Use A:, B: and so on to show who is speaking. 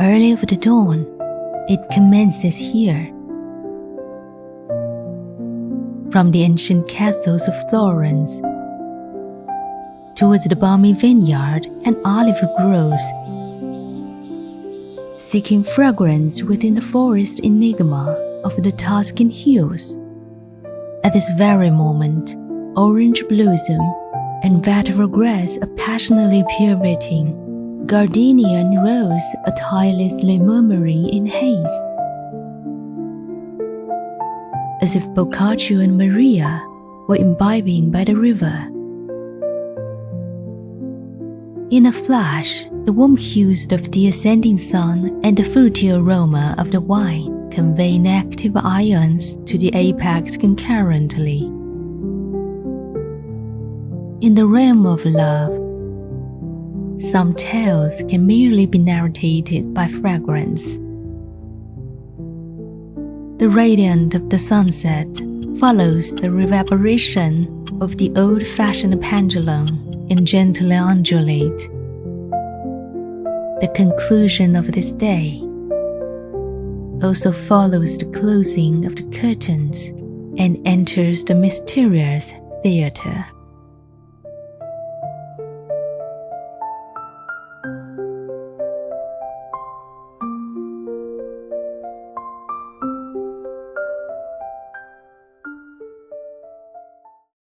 A: early of the dawn, it commences here. From the ancient castles of Florence towards the balmy vineyard and olive groves, seeking fragrance within the forest enigma of the Tuscan hills. At this very moment, orange blossom and vetiver grass are passionately pirouetting, gardenia and rose are tirelessly murmuring in haze. As if Boccaccio and Maria were imbibing by the river. In a flash, the warm hues of the ascending sun and the fruity aroma of the wine convey active ions to the apex concurrently. In the realm of love, some tales can merely be narrated by fragrance. The radiance of the sunset follows the reverberation of the old-fashioned pendulum and gently undulate. The conclusion of this day also follows the closing of the curtains and enters the mysterious theater.